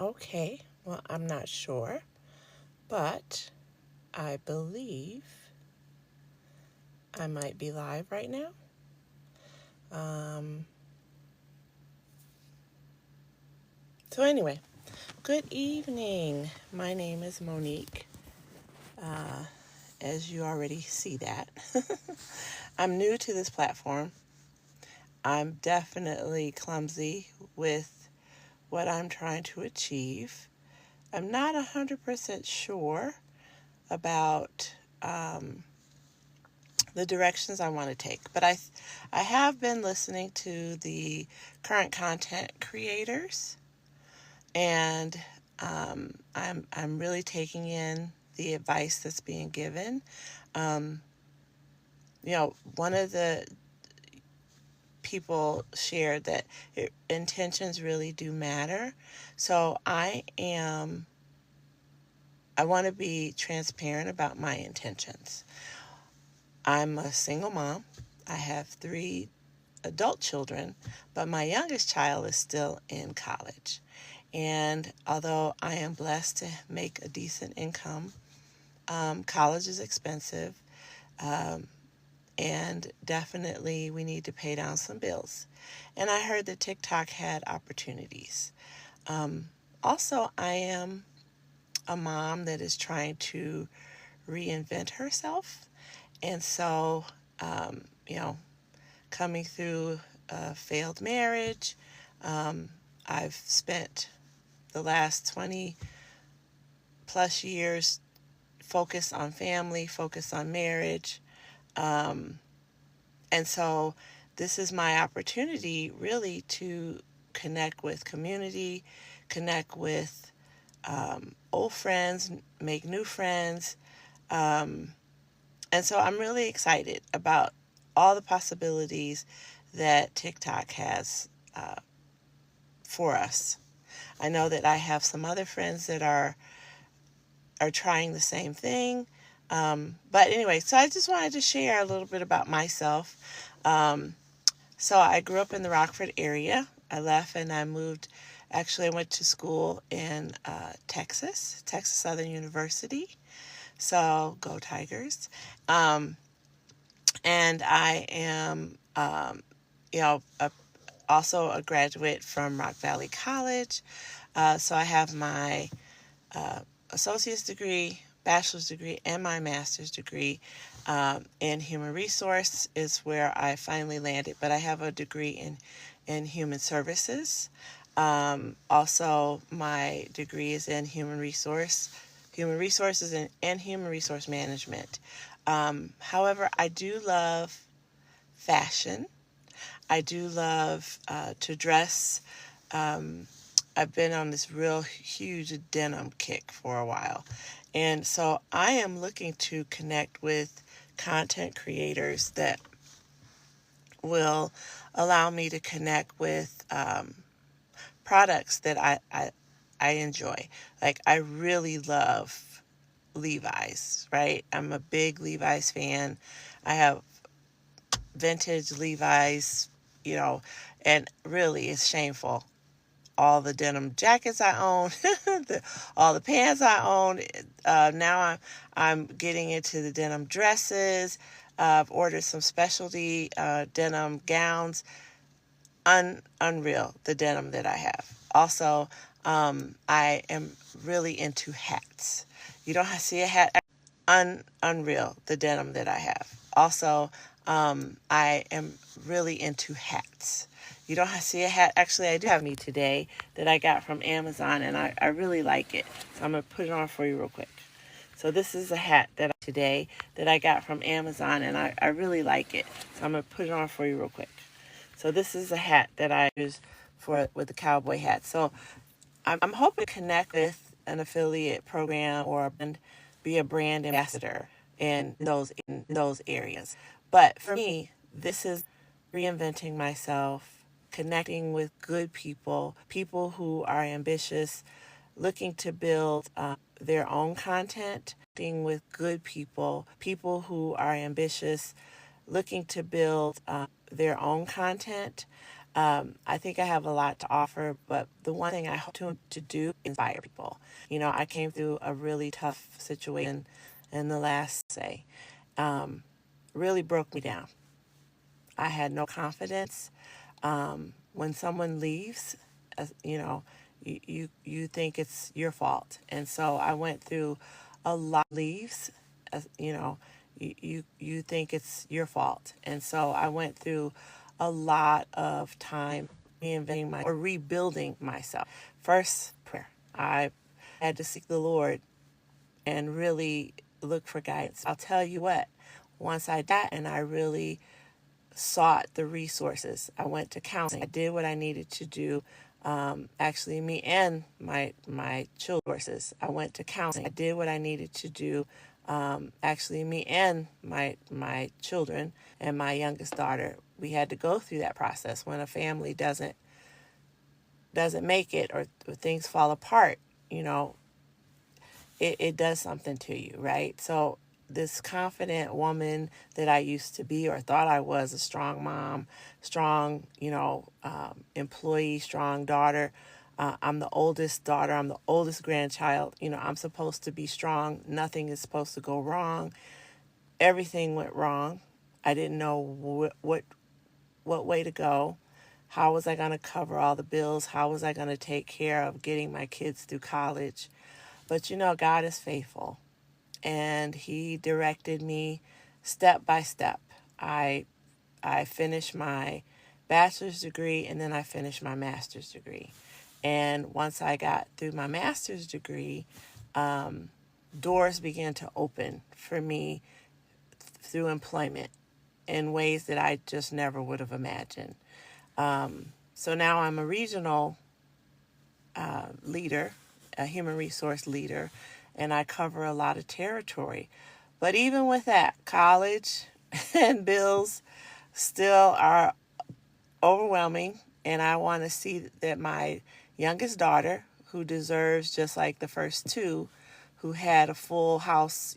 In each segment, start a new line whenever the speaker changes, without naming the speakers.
Okay, well, I'm not sure, but I believe I might be live right now. Um, so, anyway, good evening. My name is Monique, as you already see that. I'm new to this platform. I'm definitely clumsy with what I'm trying to achieve. I'm not 100% sure about the directions I want to take. But I have been listening to the current content creators, and I'm really taking in the advice that's being given. Um, One of the people shared that intentions really do matter. So I want to be transparent about my intentions. I'm a single mom. I have 3 adult children, but my youngest child is still in college. And although I am blessed to make a decent income, college is expensive, um, and definitely we need to pay down some bills. And I heard that TikTok had opportunities. Also, I am a mom that is trying to reinvent herself. And so, um, you know, coming through a failed marriage, um, I've spent the last 20 plus years focused on family, focused on marriage. Um, and so this is my opportunity really to connect with community, connect with old friends, make new friends. Um, and so I'm really excited about all the possibilities that TikTok has for us. I know that I have some other friends that are trying the same thing. But anyway, so I just wanted to share a little bit about myself. Um, so I grew up in the Rockford area. I left and I moved. Actually, I went to school in Texas Southern University. So go Tigers. Um, and I am, you know, also a graduate from Rock Valley College. So I have my uh, associate's degree, bachelor's degree, and my master's degree in human resource is where I finally landed. But I have a degree in human services. Also, my degree is in human resources, and human resource management. However, I do love fashion. I do love to dress. Um, I've been on this real huge denim kick for a while. And so I am looking to connect with content creators that will allow me to connect with products that I enjoy. Like, I really love Levi's, right? I'm a big Levi's fan. I have vintage Levi's, and really it's shameful. All the denim jackets I own, all the pants I own. Now I'm getting into the denim dresses. I've ordered some specialty denim gowns. Unreal, the denim that I have. Also, I am really into hats. You don't see a hat. Unreal, the denim that I have. Also, I am really into hats. You don't see a hat. Actually, I do have me today that I got from Amazon, and I really like it. So I'm going to put it on for you real quick. So this is a hat that today that I got from Amazon, and I really like it. So I'm going to put it on for you real quick. So this is a hat that I use with the cowboy hat. So I'm hoping to connect with an affiliate program or be a brand ambassador in those areas. But for me, this is reinventing myself, connecting with good people, people who are ambitious, looking to build their own content, with good people, people who are ambitious, looking to build their own content, I think I have a lot to offer, but the one thing I hope to do is inspire people. I came through a really tough situation in the last, um, really broke me down. I had no confidence. When someone leaves, you think it's your fault, and so I went through a lot of leaves. You think it's your fault, and so I went through a lot of time reinventing my or rebuilding myself. First, prayer. I had to seek the Lord and really look for guidance. I'll tell you what. Once I did that, and I really sought the resources. I went to counseling. I did what I needed to do. Actually, me and my children. I went to counseling. I did what I needed to do. Actually, me and my children and my youngest daughter, we had to go through that process. When a family doesn't make it, or things fall apart, you know, it does something to you, right? So this confident woman that I used to be or thought I was, a strong mom, strong, employee, strong daughter. I'm the oldest daughter. I'm the oldest grandchild. I'm supposed to be strong. Nothing is supposed to go wrong. Everything went wrong. I didn't know what way to go. How was I going to cover all the bills? How was I going to take care of getting my kids through college? But God is faithful, and He directed me step by step. I finished my bachelor's degree, and then I finished my master's degree. And once I got through my master's degree, doors began to open for me through employment in ways that I just never would have imagined. So now I'm a regional leader, a human resource leader, and I cover a lot of territory. But even with that, college and bills still are overwhelming, and I want to see that my youngest daughter, who deserves just like the first two, who had a full house,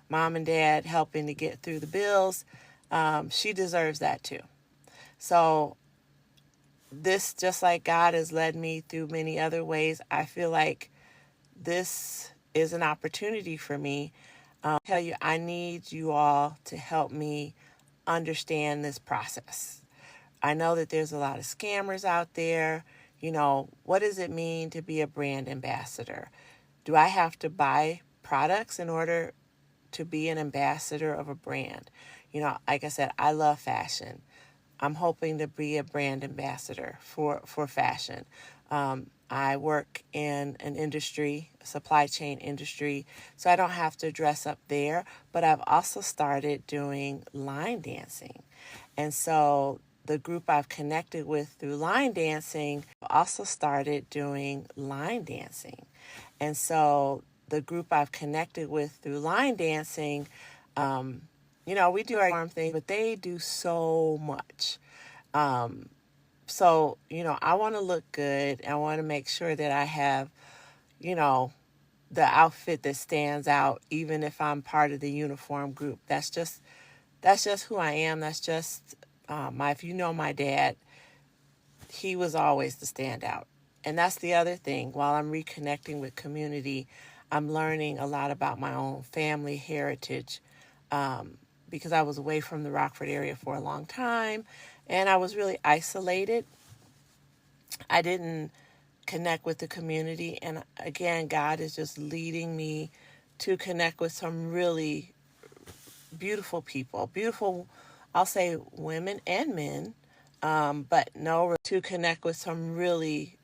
mom and dad helping to get through the bills, she deserves that too. So this, just like God has led me through many other ways, I feel like this is an opportunity for me. Tell you, I need you all to help me understand this process. I know that there's a lot of scammers out there. What does it mean to be a brand ambassador? Do I have to buy products in order to be an ambassador of a brand? Like I said, I love fashion. I'm hoping to be a brand ambassador for fashion. I work in an industry, supply chain industry, so I don't have to dress up there, but I've also started doing line dancing. And so the group I've connected with through line dancing also started doing line dancing. And so the group I've connected with through line dancing, we do our arm thing, but they do so much. So, I want to look good. I want to make sure that I have, you know, the outfit that stands out, even if I'm part of the uniform group. That's just who I am. That's just if you know my dad, he was always the standout. And that's the other thing. While I'm reconnecting with community, I'm learning a lot about my own family heritage, because I was away from the Rockford area for a long time and I was really isolated. I didn't connect with the community. And again, God is just leading me to connect with some really beautiful people, beautiful, I'll say women and men, but no, to connect with some really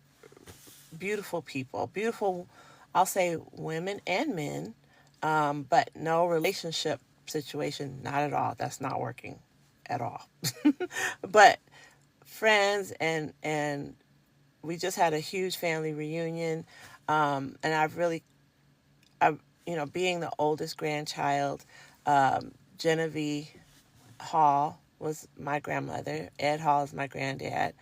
beautiful people, beautiful, I'll say women and men, but no relationship situation, not at all. That's not working at all. But friends, and we just had a huge family reunion, and I, being the oldest grandchild, Genevieve Hall was my grandmother. Ed Hall is my granddad.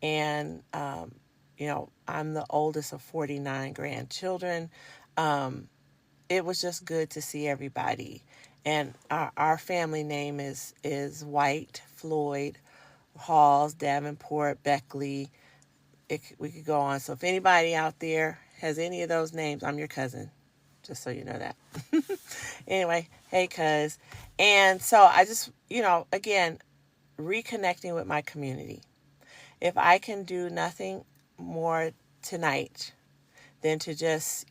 And, I'm the oldest of 49 grandchildren. It was just good to see everybody. And our family name is White Floyd Halls, Davenport, Beckley. We could go on. So if anybody out there has any of those names, I'm your cousin. Just so you know that. Anyway, hey, cuz. And so I just, again, reconnecting with my community. If I can do nothing more tonight than to just,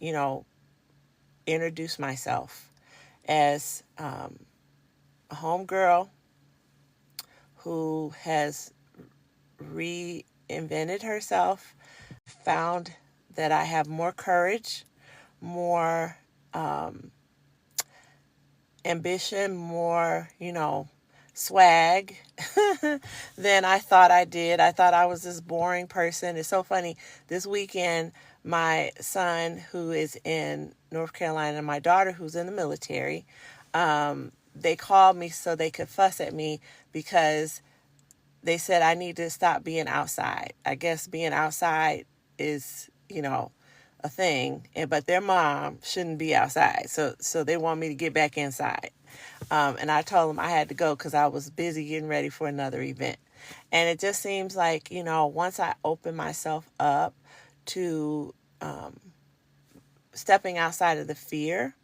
introduce myself as a homegirl who has reinvented herself, found that I have more courage, more ambition, more, swag than I thought I did. I thought I was this boring person. It's so funny. This weekend, my son, who is in North Carolina, and my daughter, who's in the military, they called me so they could fuss at me because they said I need to stop being outside. I guess being outside is, a thing, but their mom shouldn't be outside. So they want me to get back inside. And I told them I had to go because I was busy getting ready for another event. And it just seems like, once I open myself up to stepping outside of the fear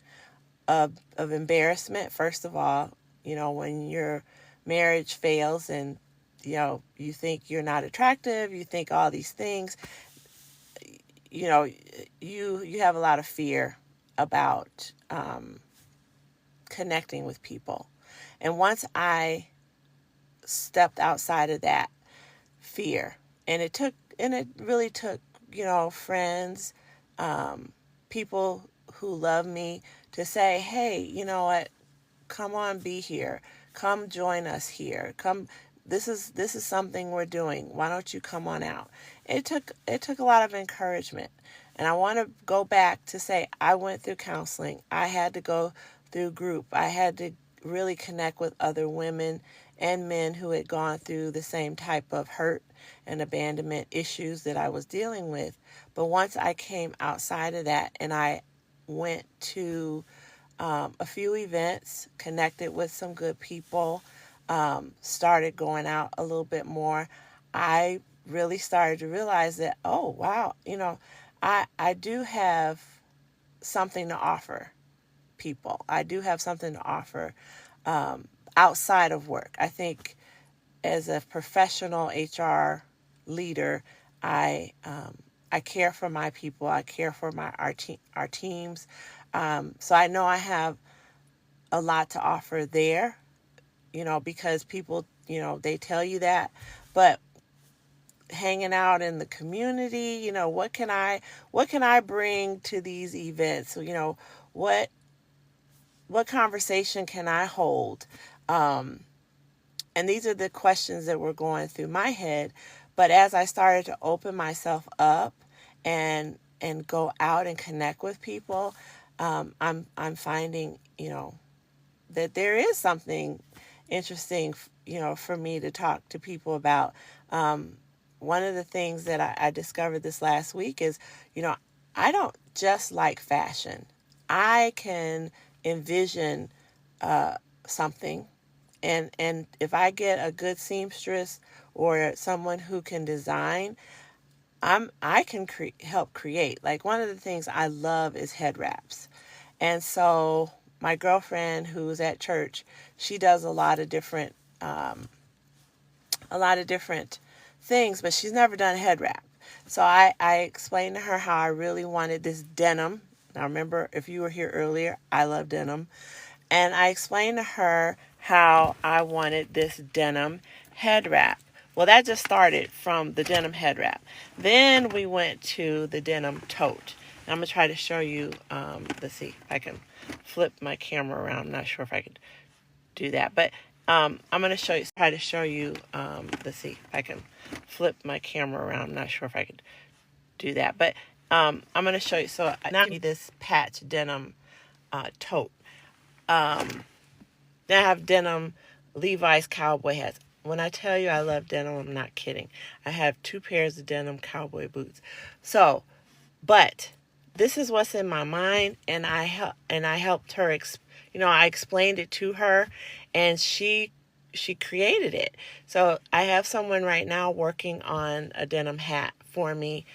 of embarrassment, first of all, when your marriage fails and, you think you're not attractive, you think all these things, you have a lot of fear about connecting with people. And once I stepped outside of that fear, and it really took, friends, people who love me to say, hey, you know what, come on, be here. Come join us here. Come, this is something we're doing. Why don't you come on out? It took a lot of encouragement. And I want to go back to say I went through counseling. I had to go through group. I had to really connect with other women and men who had gone through the same type of hurt and abandonment issues that I was dealing with. But once I came outside of that and I went to a few events, connected with some good people, started going out a little bit more, I really started to realize that, oh, wow, I do have something to offer people. I do have something to offer outside of work. I think as a professional HR leader, I care for my people. I care for our teams. So I know I have a lot to offer there, because people, they tell you that. But hanging out in the community, what can I bring to these events? What conversation can I hold? And these are the questions that were going through my head. But as I started to open myself up and go out and connect with people, I'm finding, that there is something interesting, for me to talk to people about. One of the things that I discovered this last week is, I don't just like fashion. I can envision something, and if I get a good seamstress or someone who can design, I can help create. Like, one of the things I love is head wraps. And so my girlfriend who's at church, she does a lot of different things, but she's never done head wrap. So I explained to her how I really wanted this denim. Now, remember, if you were here earlier, I love denim. And I explained to her how I wanted this denim head wrap. Well, that just started from the denim head wrap. Then we went to the denim tote. And I'm going to try to show you, let's see if I can flip my camera around. I'm not sure if I could do that. But I'm going to try to show you, let's see if I can flip my camera around. I'm not sure if I could do that. But I'm going to show you. So now I need this patch denim tote. Then I have denim Levi's cowboy hats. When I tell you I love denim, I'm not kidding. I have 2 pairs of denim cowboy boots. So, but this is what's in my mind, and I helped her. I explained it to her, and she she created it. So I have someone right now working on a denim hat for me,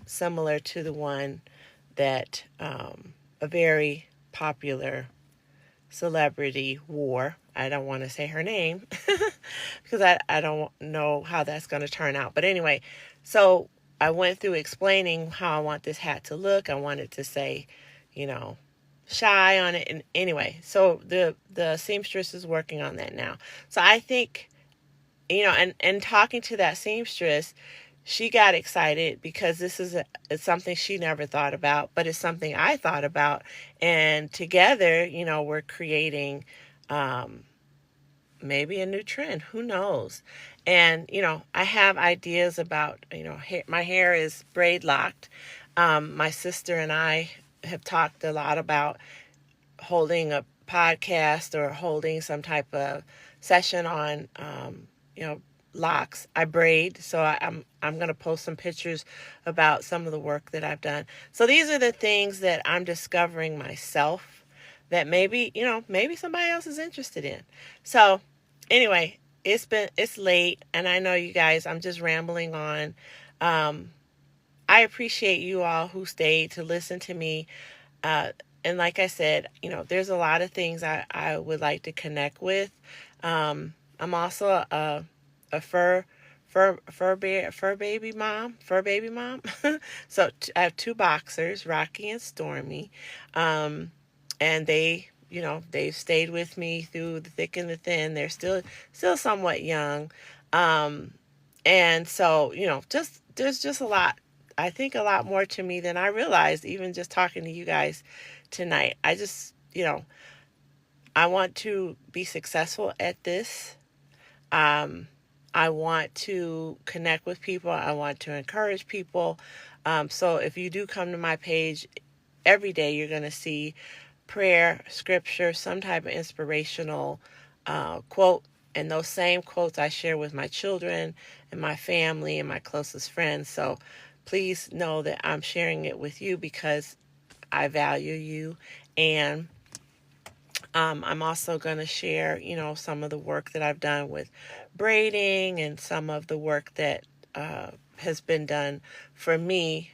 similar to the one that a very popular celebrity wore. I don't want to say her name because I don't know how that's going to turn out. But anyway, so I went through explaining how I want this hat to look. I wanted to say, you know, shy on it. And anyway, so the seamstress is working on that now. So I think, and talking to that seamstress, she got excited because this is it's something she never thought about, but it's something I thought about. And together, we're creating maybe a new trend. Who knows? And, I have ideas about, my hair is braid locked. My sister and I have talked a lot about holding a podcast or holding some type of session on, you know, locks. I braid, so I'm going to post some pictures about some of the work that I've done. So these are the things that I'm discovering myself that maybe somebody else is interested in. So anyway, it's late, and I know you guys, I'm just rambling on. I appreciate you all who stayed to listen to me. And like I said, there's a lot of things I would like to connect with. I'm also a fur baby mom. So I have two boxers, Rocky and Stormy, and they've stayed with me through the thick and the thin. They're still somewhat young, and so just there's just a lot. I think a lot more to me than I realized, even just talking to you guys tonight. I just, I want to be successful at this. I want to connect with people. I want to encourage people. So if you do come to my page, every day you're going to see prayer, scripture, some type of inspirational quote. And those same quotes I share with my children and my family and my closest friends. So please know that I'm sharing it with you because I value you. And I'm also going to share, some of the work that I've done with braiding and some of the work that has been done for me,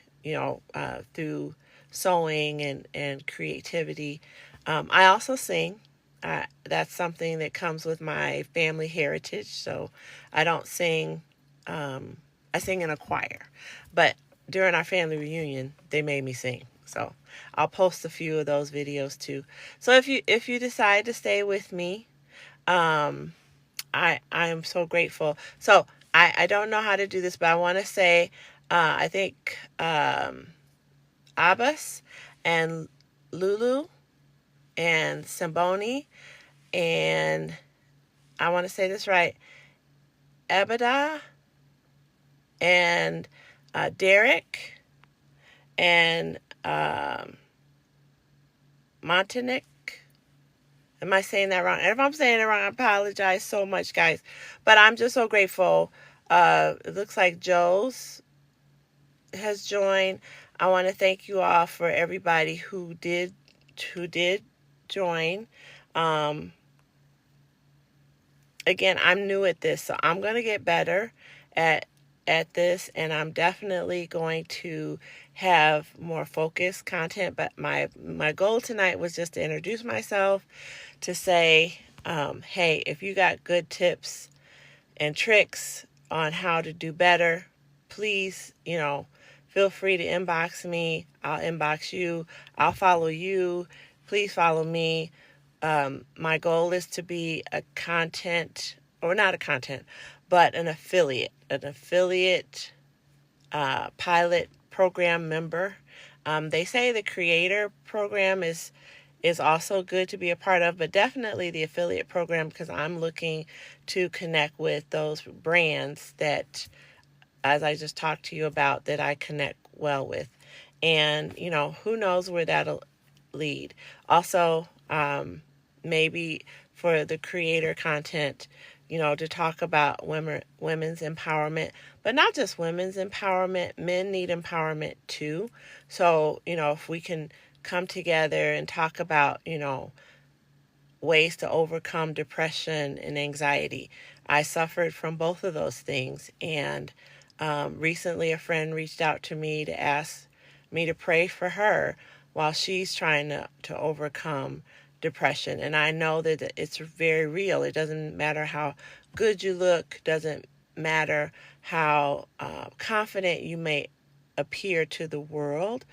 through sewing and creativity. I also sing. That's something that comes with my family heritage. So I don't sing, I sing in a choir. But during our family reunion, they made me sing. So I'll post a few of those videos too. So if you decide to stay with me, I am so grateful. So I don't know how to do this, but I want to say I think Abbas and Lulu and Simboni and I want to say this right, Ebada and Derek and Montanik. Am I saying that wrong? And if I'm saying it wrong, I apologize so much, guys. But I'm just so grateful. It looks like Joe's has joined. I want to thank you all for everybody who did join. Again, I'm new at this, so I'm going to get better at this, and I'm definitely going to have more focused content. But my goal tonight was just to introduce myself, to say, hey, if you got good tips and tricks on how to do better, please, feel free to inbox me. I'll inbox you. I'll follow you. Please follow me. My goal is to be a content, or not a content, but an affiliate pilot program member. They say the creator program is also good to be a part of, but definitely the affiliate program, because I'm looking to connect with those brands that, as I just talked to you about, that I connect well with. And, who knows where that'll lead. Also, maybe for the creator content, to talk about women's empowerment, but not just women's empowerment. Men need empowerment too. So, if we can come together and talk about, ways to overcome depression and anxiety. I suffered from both of those things. And recently, a friend reached out to me to ask me to pray for her while she's trying to overcome depression. And I know that it's very real. It doesn't matter how good you look, doesn't matter how confident you may appear to the world.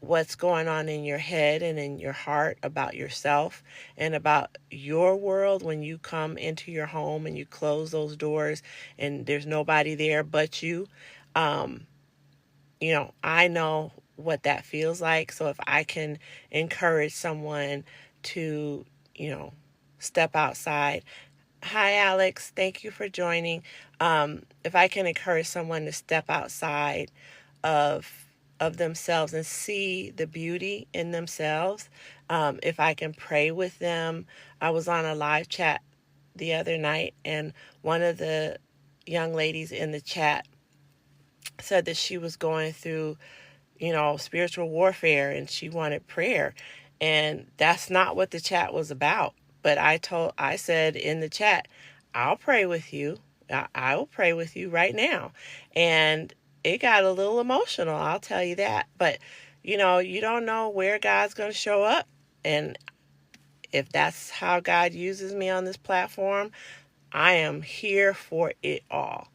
What's going on in your head and in your heart about yourself and about your world when you come into your home and you close those doors and there's nobody there but you. Um, I know what that feels like. So if I can encourage someone to, you know, step outside. Hi, Alex. Thank you for joining. If I can encourage someone to step outside of themselves and see the beauty in themselves, if I can pray with them. I was on a live chat the other night, and one of the young ladies in the chat said that she was going through, spiritual warfare and she wanted prayer. And that's not what the chat was about. But I said in the chat, I'll pray with you. I will pray with you right now. And it got a little emotional, I'll tell you that. But, you don't know where God's going to show up. And if that's how God uses me on this platform, I am here for it all.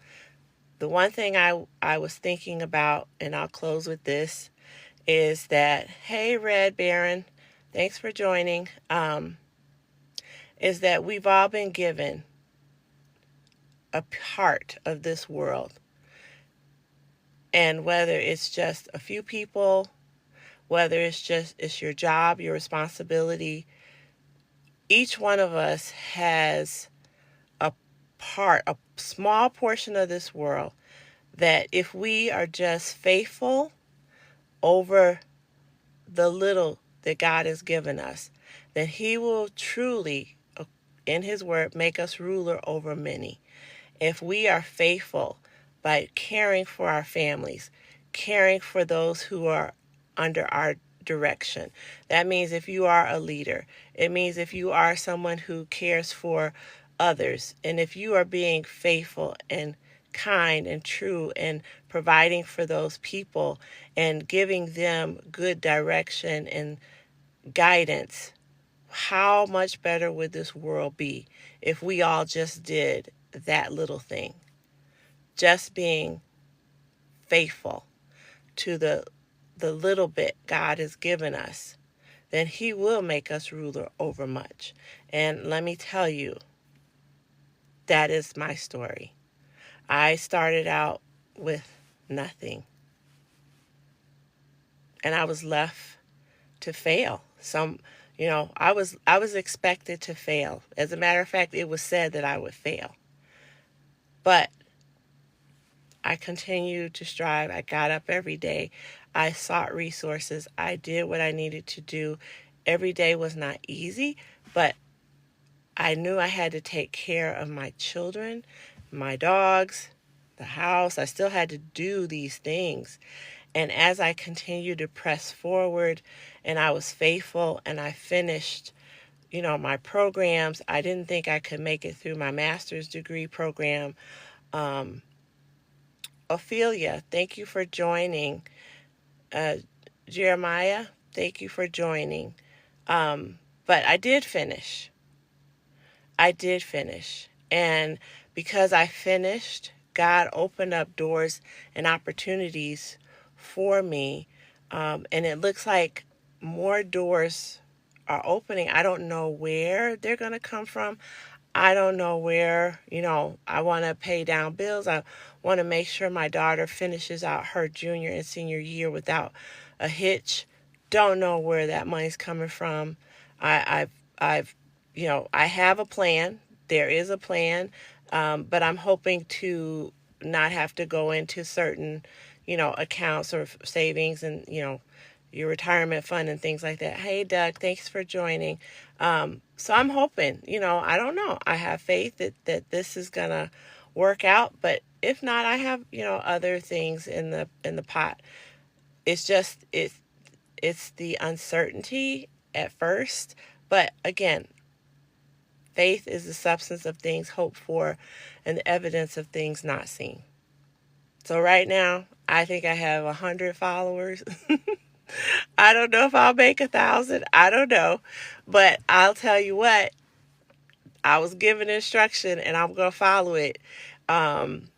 The one thing I was thinking about, and I'll close with this, is that, hey, Red Baron, thanks for joining, is that we've all been given a part of this world. And whether it's just a few people, whether it's your job, your responsibility, each one of us has a small portion of this world that if we are just faithful over the little that God has given us, then He will truly, in His word, make us ruler over many. If we are faithful by caring for our families, caring for those who are under our direction. That means if you are a leader, it means if you are someone who cares for others, and if you are being faithful and kind and true and providing for those people and giving them good direction and guidance, how much better would this world be if we all just did that little thing? Just being faithful to the little bit God has given us, then He will make us ruler over much. And let me tell you, that is my story. I started out with nothing, and I was left to fail. I was expected to fail. As a matter of fact, it was said that I would fail. But I continued to strive. I got up every day. I sought resources. I did what I needed to do. Every day was not easy, but I knew I had to take care of my children, my dogs, the house. I still had to do these things. And as I continued to press forward and I was faithful and I finished, my programs, I didn't think I could make it through my master's degree program. Ophelia, thank you for joining. Jeremiah, thank you for joining. But I did finish. I did finish. And because I finished, God opened up doors and opportunities for me. And it looks like more doors are opening. I don't know where they're going to come from. I don't know where, I want to pay down bills. I want to make sure my daughter finishes out her junior and senior year without a hitch. Don't know where that money's coming from. I've I have a plan. There is a plan, but I'm hoping to not have to go into certain, accounts or savings and, your retirement fund and things like that. Hey, Doug, thanks for joining. So I'm hoping, I don't know. I have faith that this is going to work out, but if not, I have, other things in the pot. It's just, it's the uncertainty at first, but again, Faith is the substance of things hoped for and the evidence of things not seen. So right now, I think I have 100 followers. I don't know if I'll make 1,000. I don't know. But I'll tell you what, I was given instruction and I'm going to follow it. Um,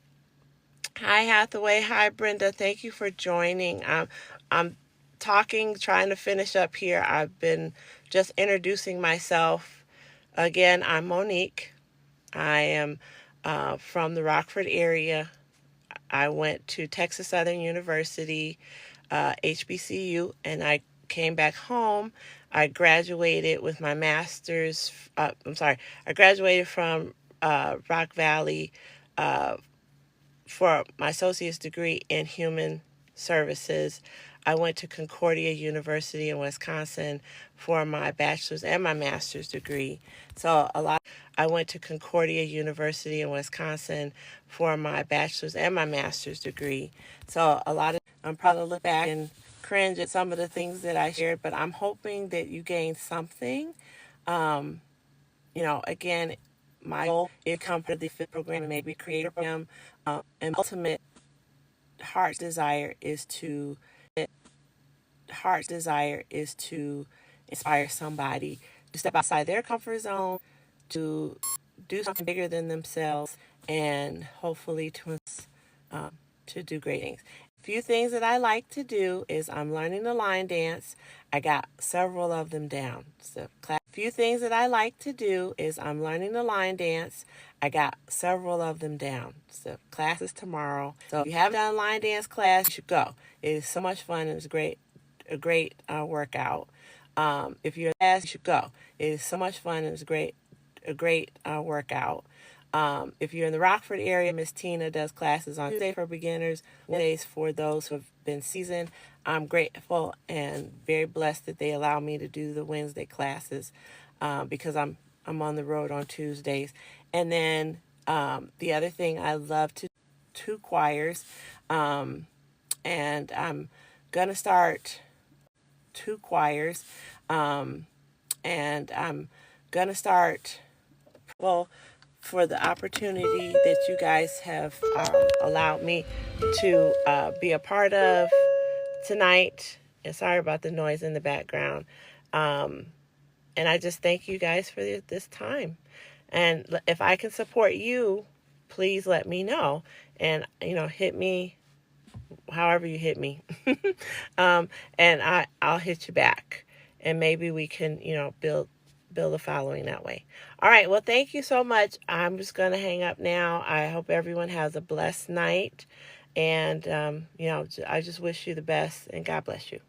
Hi, Hathaway. Hi, Brenda. Thank you for joining. I'm trying to finish up here. I've been just introducing myself. Again, I'm Monique. I am from the Rockford area. I went to Texas Southern University, HBCU, and I came back home. I graduated with my master's. I graduated from Rock Valley uh, for my associate's degree in human services. I went to Concordia University in Wisconsin for my bachelor's and my master's degree. So I went to Concordia University in Wisconsin for my bachelor's and my master's degree. So I'm probably look back and cringe at some of the things that I shared, but I'm hoping that you gain something. Um, again, my goal is to come for the FIT program and maybe create a program. And ultimate heart's desire is to inspire somebody to step outside their comfort zone, to do something bigger than themselves, and hopefully to do great things. A few things that I like to do is I'm learning the line dance. I got several of them down. So few things that I like to do is I'm learning the line dance. I got several of them down. So class is tomorrow. So if you haven't done line dance class, you should go. It is so much fun. It's a great workout. If you're in class, you should go. It is so much fun. It's a great workout. If you're in the Rockford area, Miss Tina does classes on Tuesday for beginners, Wednesdays for those who have been seasoned. I'm grateful and very blessed that they allow me to do the Wednesday classes because I'm on the road on Tuesdays. And then the other thing, I love to two choirs, and I'm gonna start two choirs, and I'm gonna start well for the opportunity that you guys have allowed me to be a part of tonight. And sorry about the noise in the background. And I just thank you guys for this time. And if I can support you, please let me know. And, hit me however you hit me. And I'll hit you back. And maybe we can, build a following that way. All right. Well, thank you so much. I'm just going to hang up now. I hope everyone has a blessed night. And, I just wish you the best and God bless you.